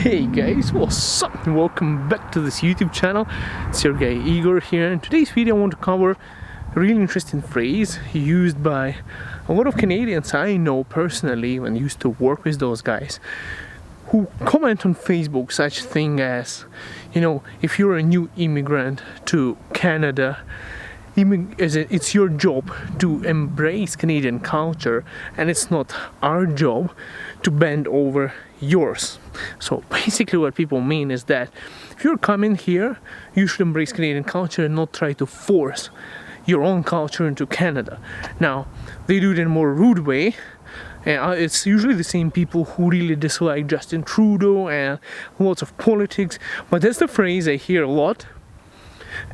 Hey guys, what's up? Welcome back to this YouTube channel. It's your guy Igor here. In today's video I want to cover a really interesting phrase used by a lot of Canadians I know personally when I used to work with those guys, who comment on Facebook such thing as, if you're a new immigrant to Canada, it's your job to embrace Canadian culture and it's not our job to bend over yours. So basically what people mean is that if you're coming here, you should embrace Canadian culture and not try to force your own culture into Canada. Now, they do it in a more rude way. And it's usually the same people who really dislike Justin Trudeau and lots of politics, but that's the phrase I hear a lot.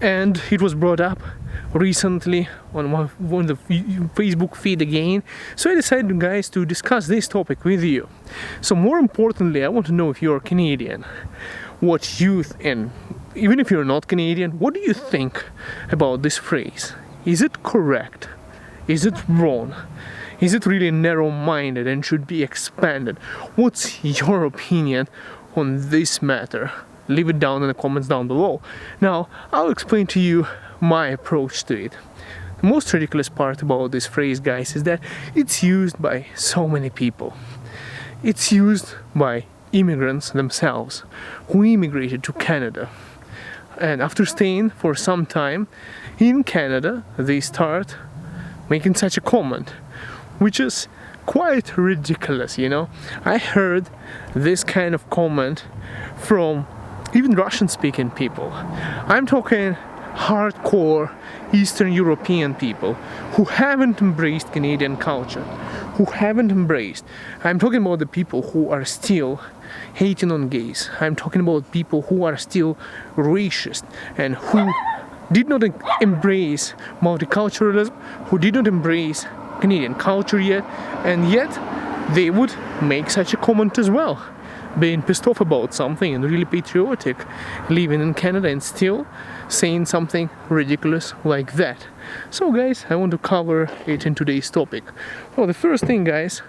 And it was brought up recently on the Facebook feed again, so I decided, guys, to discuss this topic with you. So more importantly, I want to know if you're Canadian, what you and even if you're not Canadian, what do you think about this phrase? Is it correct? Is it wrong? Is it really narrow-minded and should be expanded? What's your opinion on this matter? Leave it down in the comments down below. Now, I'll explain to you my approach to it. The most ridiculous part about this phrase, guys, is that it's used by so many people. It's used by immigrants themselves who immigrated to Canada. And after staying for some time in Canada, they start making such a comment, which is quite ridiculous, I heard this kind of comment from even Russian-speaking people. I'm talking hardcore Eastern European people who haven't embraced Canadian culture, I'm talking about the people who are still hating on gays. I'm talking about people who are still racist and who did not embrace multiculturalism, who did not embrace Canadian culture yet, and yet they would make such a comment as well, being pissed off about something and really patriotic, living in Canada and still saying something ridiculous like that. So guys, I want to cover it in today's topic. Well, the first thing, guys,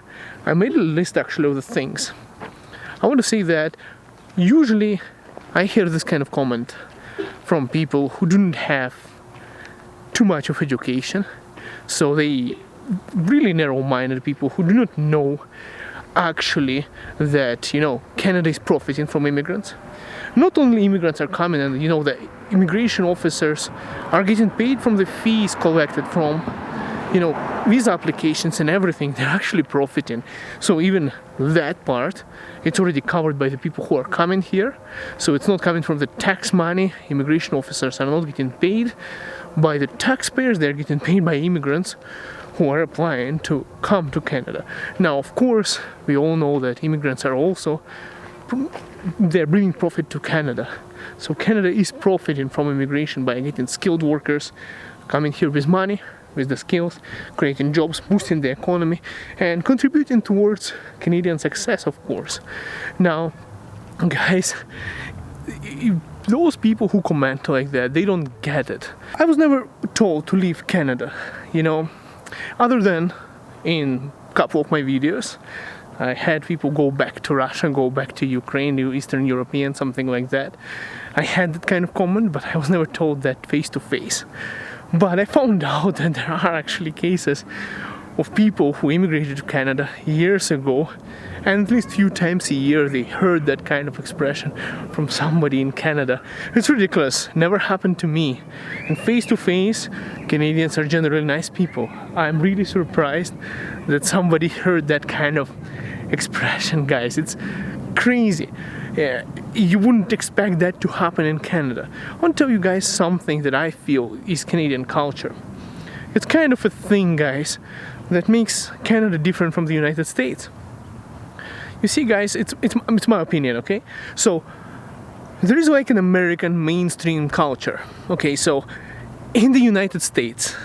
I made a list actually of the things. I want to say that usually I hear this kind of comment from people who don't have too much of education, so they really narrow-minded people who do not know actually that Canada is profiting from immigrants. Not only immigrants are coming and the immigration officers are getting paid from the fees collected from visa applications and everything. They're actually profiting. So even that part, it's already covered by the people who are coming here. So it's not coming from the tax money. Immigration officers are not getting paid by the taxpayers. They're getting paid by immigrants who are applying to come to Canada. Now, of course, we all know that immigrants are also they're bringing profit to Canada. So Canada is profiting from immigration by getting skilled workers coming here with money, with the skills, creating jobs, boosting the economy, and contributing towards Canadian success, of course. Now, guys, those people who comment like that, they don't get it. I was never told to leave Canada, other than in a couple of my videos. I had people go back to Russia, go back to Ukraine, Eastern European, something like that. I had that kind of comment, but I was never told that face to face. But I found out that there are actually cases of people who immigrated to Canada years ago, and at least a few times a year they heard that kind of expression from somebody in Canada. It's ridiculous, never happened to me. And face to face, Canadians are generally nice people. I'm really surprised that somebody heard that kind of expression, guys. It's crazy. Yeah, you wouldn't expect that to happen in Canada. I want to tell you guys something that I feel is Canadian culture. It's kind of a thing, guys, that makes Canada different from the United States. You see, guys, it's my opinion, okay? So there is like an American mainstream culture. Okay, so in the United States,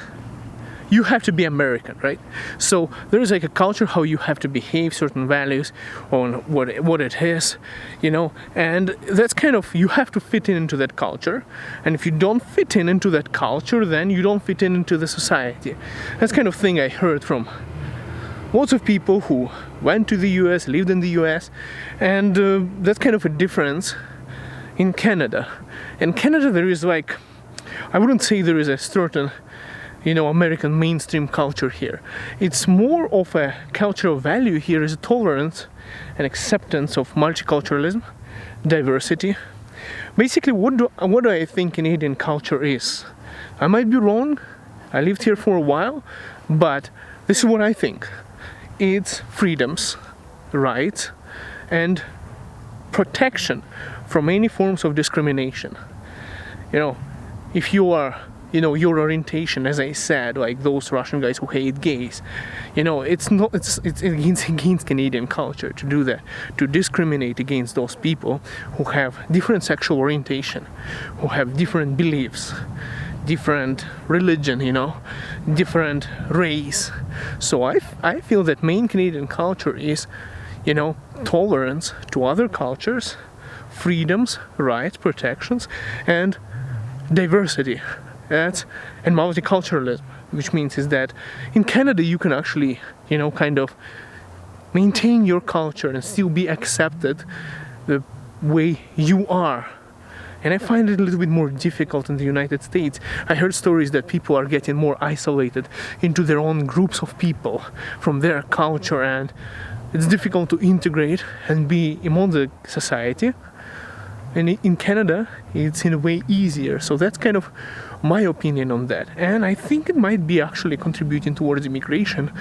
you have to be American, right? So there is like a culture how you have to behave, certain values on what it is, and that's kind of, you have to fit into that culture, and if you don't fit into that culture, then you don't fit into the society. That's kind of thing I heard from lots of people who went to the US, lived in the US, and that's kind of a difference in Canada. In Canada there is like, I wouldn't say there is a certain, American mainstream culture here. It's more of a cultural value here is tolerance and acceptance of multiculturalism, diversity. Basically, what do I think Canadian culture is? I might be wrong. I lived here for a while, but this is what I think. It's freedoms, rights, and protection from any forms of discrimination. If you are, your orientation, as I said, like those Russian guys who hate gays, it's against Canadian culture to do that, to discriminate against those people who have different sexual orientation, who have different beliefs, different religion, different race. So I feel that main Canadian culture is, tolerance to other cultures, freedoms, rights, protections, and diversity. And multiculturalism, which means is that in Canada you can actually, kind of maintain your culture and still be accepted the way you are. And I find it a little bit more difficult in the United States. I heard stories that people are getting more isolated into their own groups of people from their culture, and it's difficult to integrate and be among the society. And in Canada, it's in a way easier. So that's kind of my opinion on that. And I think it might be actually contributing towards immigration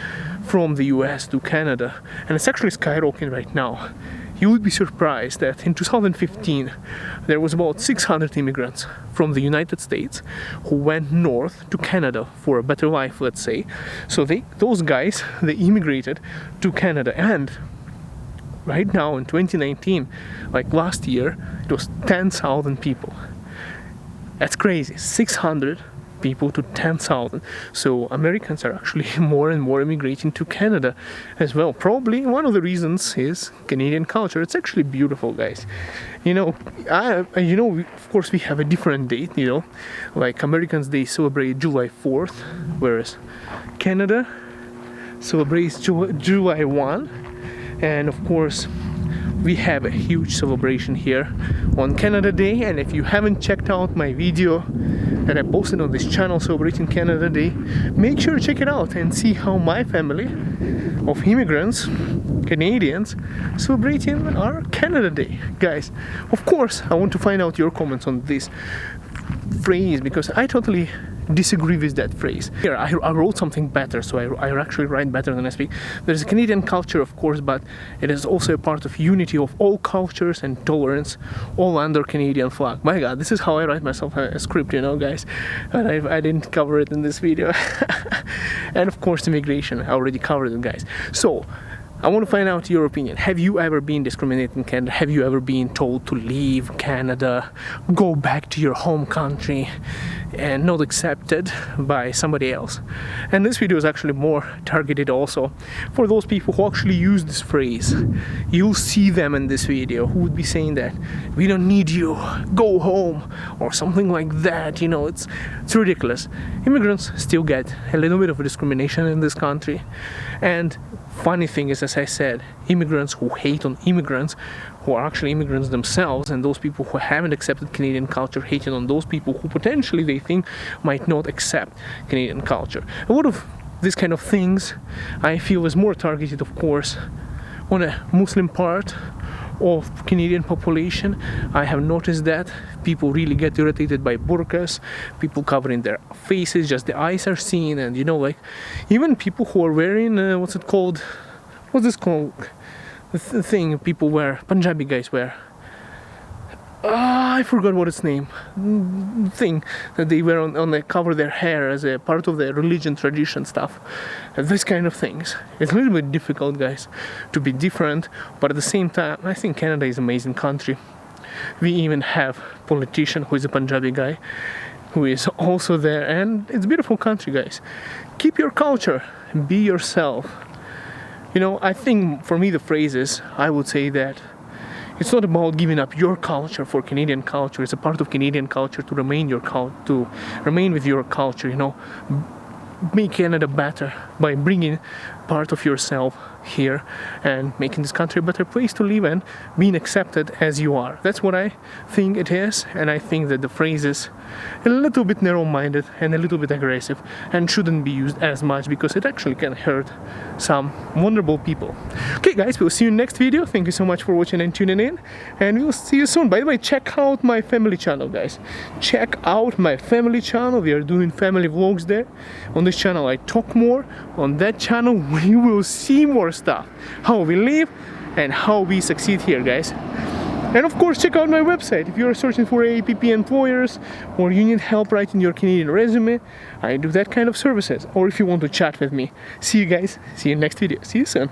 from the US to Canada. And it's actually skyrocketing right now. You would be surprised that in 2015, there was about 600 immigrants from the United States who went north to Canada for a better life, let's say. So those guys, they immigrated to Canada, and right now in 2019, like last year, it was 10,000 people. That's crazy. 600 people to 10,000. So Americans are actually more and more immigrating to Canada as well. Probably one of the reasons is Canadian culture. It's actually beautiful, guys. Of course we have a different date, like Americans, they celebrate July 4th, whereas Canada celebrates July 1. And of course we have a huge celebration here on Canada Day. And if you haven't checked out my video that I posted on this channel celebrating Canada Day, make sure to check it out and see how my family of immigrants, Canadians, celebrating our Canada Day. Guys, of course I want to find out your comments on this phrase, because I totally disagree with that phrase. Here I wrote something better, so I actually write better than I speak. There's a Canadian culture, of course, but it is also a part of unity of all cultures and tolerance, all under Canadian flag. My god, this is how I write myself a script, guys, but I didn't cover it in this video. And of course immigration, I already covered it, guys. So I want to find out your opinion. Have you ever been discriminated in Canada? Have you ever been told to leave Canada, go back to your home country, and not accepted by somebody else? And this video is actually more targeted also for those people who actually use this phrase. You'll see them in this video who would be saying that we don't need you, go home, or something like that. It's ridiculous. Immigrants still get a little bit of discrimination in this country. And funny thing is, as I said, immigrants who hate on immigrants, who are actually immigrants themselves, and those people who haven't accepted Canadian culture hating on those people who potentially they think might not accept Canadian culture. A lot of these kind of things I feel is more targeted, of course, on a Muslim part of Canadian population. I have noticed that people really get irritated by burqas, people covering their faces, just the eyes are seen, and even people who are wearing what's this called, the thing people wear, Punjabi guys wear, I forgot what its name, thing that they wear on they cover their hair as a part of their religion, tradition stuff. This kind of things. It's a little bit difficult, guys, to be different, but at the same time, I think Canada is an amazing country. We even have a politician who is a Punjabi guy, who is also there, and it's a beautiful country, guys. Keep your culture, be yourself. I think for me the phrase is, I would say that it's not about giving up your culture for Canadian culture. It's a part of Canadian culture to remain with your culture. make Canada better by bringing part of yourself here and making this country a better place to live and being accepted as you are. That's what I think it is, and I think that the phrase is a little bit narrow-minded and a little bit aggressive and shouldn't be used as much because it actually can hurt some vulnerable people. Okay guys, we'll see you in the next video. Thank you so much for watching and tuning in, and we'll see you soon. By the way, check out my family channel, guys. Check out my family channel. We are doing family vlogs there. On this channel I talk more. On that channel we will see more stuff, how we live and how we succeed here, guys. And of course, check out my website if you are searching for APP employers or you need help writing your Canadian resume. I do that kind of services. Or if you want to chat with me. See you guys. See you in the next video. See you soon.